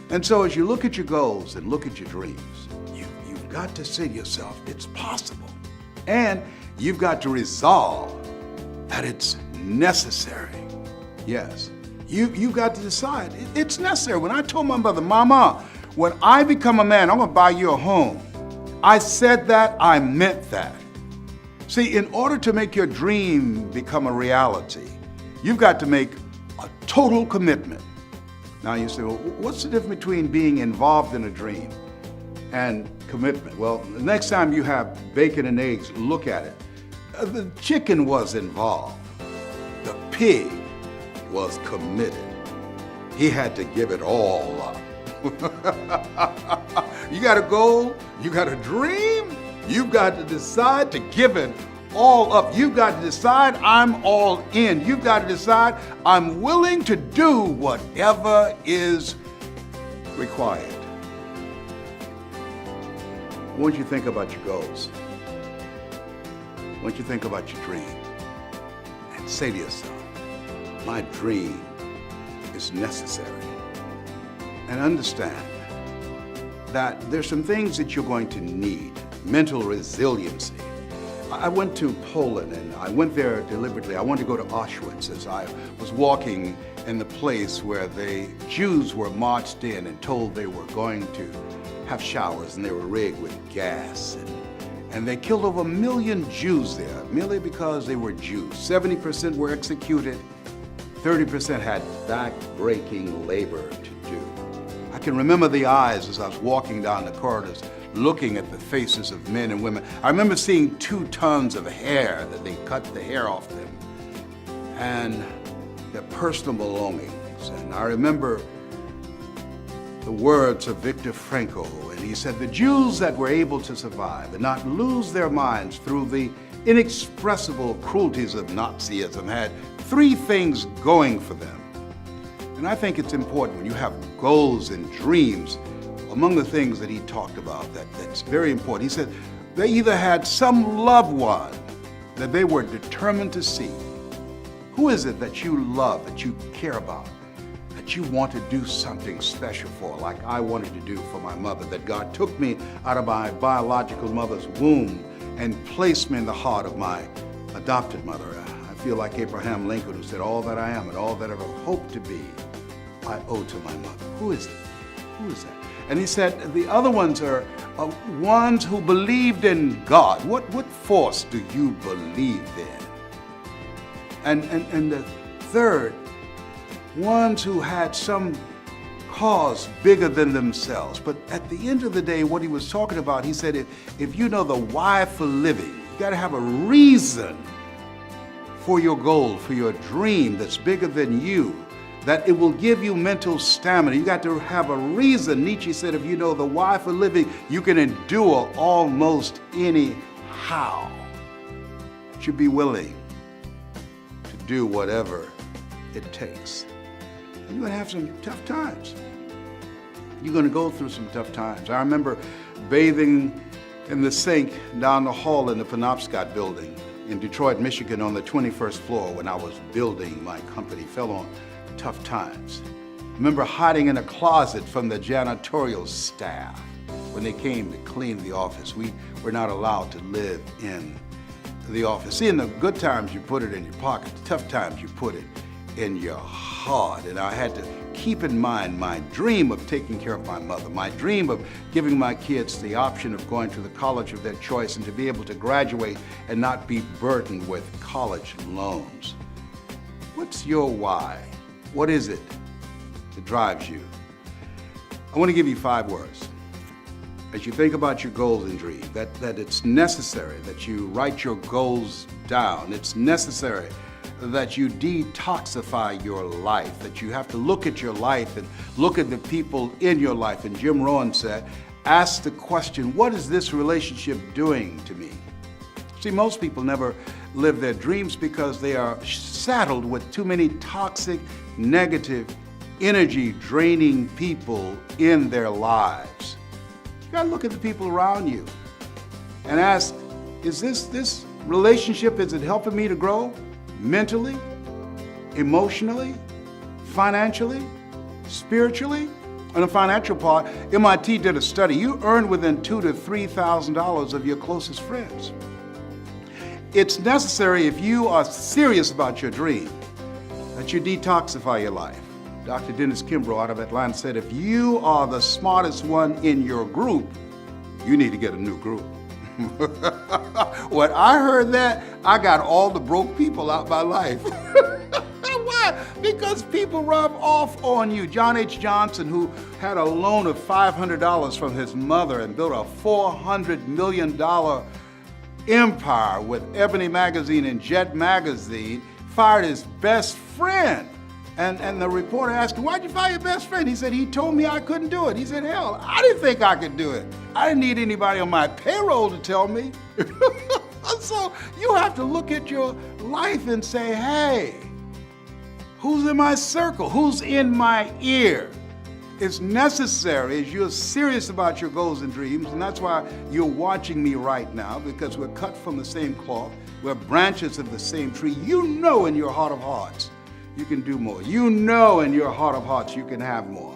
And so as you look at your goals and look at your dreams, you've got to say to yourself, it's possible. And you've got to resolve that it's necessary. Yes, you've got to decide it's necessary. When I told my mother, Mama, when I become a man, I'm gonna buy you a home. I said that, I meant that. See, in order to make your dream become a reality, you've got to make a total commitment. Now you say, well, what's the difference between being involved in a dream and commitment? Well, the next time you have bacon and eggs, look at it. The chicken was involved. The pig was committed. He had to give it all up. You got a goal, you got a dream, you've got to decide to give it all up. You've got to decide I'm all in. You've got to decide I'm willing to do whatever is required. I want you to think about your goals. I want you to think about your dream and say to yourself, my dream is necessary. And understand that there's some things that you're going to need. Mental resiliency. I went to Poland and I went there deliberately. I wanted to go to Auschwitz as I was walking in the place where the Jews were marched in and told they were going to have showers and they were rigged with gas. And they killed over 1 million Jews there merely because they were Jews. 70% were executed, 30% had back-breaking labor to do. I can remember the eyes as I was walking down the corridors looking at the faces of men and women. I remember seeing 2 tons of hair that they cut the hair off them and their personal belongings. And I remember the words of Viktor Frankl, and he said, the Jews that were able to survive and not lose their minds through the inexpressible cruelties of Nazism had 3 things going for them. And I think it's important when you have goals and dreams. Among the things that he talked about that's very important, he said they either had some loved one that they were determined to see. Who is it that you love, that you care about, that you want to do something special for, like I wanted to do for my mother, that God took me out of my biological mother's womb and placed me in the heart of my adopted mother. I feel like Abraham Lincoln, who said, all that I am and all that I ever hope to be, I owe to my mother. Who is it? Who is that? And he said the other ones are ones who believed in God. What force do you believe in? And the third, ones who had some cause bigger than themselves. But at the end of the day, what he was talking about, he said, if you know the why for living, you got to have a reason for your goal, for your dream that's bigger than you, that it will give you mental stamina. You got to have a reason. Nietzsche said, if you know the why for living, you can endure almost anyhow. You should be willing to do whatever it takes. And you're gonna have some tough times. You're gonna go through some tough times. I remember bathing in the sink down the hall in the Penobscot building in Detroit, Michigan on the 21st floor when I was building my company. Fell on tough times. Remember hiding in a closet from the janitorial staff when they came to clean the office. We were not allowed to live in the office. See, in the good times, you put it in your pocket. The tough times, you put it in your heart. And I had to keep in mind my dream of taking care of my mother, my dream of giving my kids the option of going to the college of their choice and to be able to graduate and not be burdened with college loans. What's your why? What is it that drives you? I want to give you 5 words. As you think about your goals and dreams, that it's necessary that you write your goals down. It's necessary that you detoxify your life, that you have to look at your life and look at the people in your life. And Jim Rohn said, ask the question, what is this relationship doing to me? See, most people never live their dreams because they are saddled with too many toxic, negative energy draining people in their lives. You gotta look at the people around you and ask, is this relationship, is it helping me to grow mentally, emotionally, financially, spiritually? On the financial part, MIT did a study. You earn within $2,000 to $3,000 of your closest friends. It's necessary, if you are serious about your dream, that you detoxify your life. Dr. Dennis Kimbrough out of Atlanta said, if you are the smartest one in your group, you need to get a new group. When I heard that, I got all the broke people out my life. Why? Because people rub off on you. John H. Johnson, who had a loan of $500 from his mother and built a $400 million empire with Ebony Magazine and Jet Magazine, fired his best friend. And the reporter asked him, why'd you fire your best friend? He said, he told me I couldn't do it. He said, hell, I didn't think I could do it. I didn't need anybody on my payroll to tell me. So you have to look at your life and say, hey, who's in my circle? Who's in my ear? It's necessary as you're serious about your goals and dreams, and that's why you're watching me right now, because we're cut from the same cloth. We're branches of the same tree. You know in your heart of hearts you can do more. You know in your heart of hearts you can have more.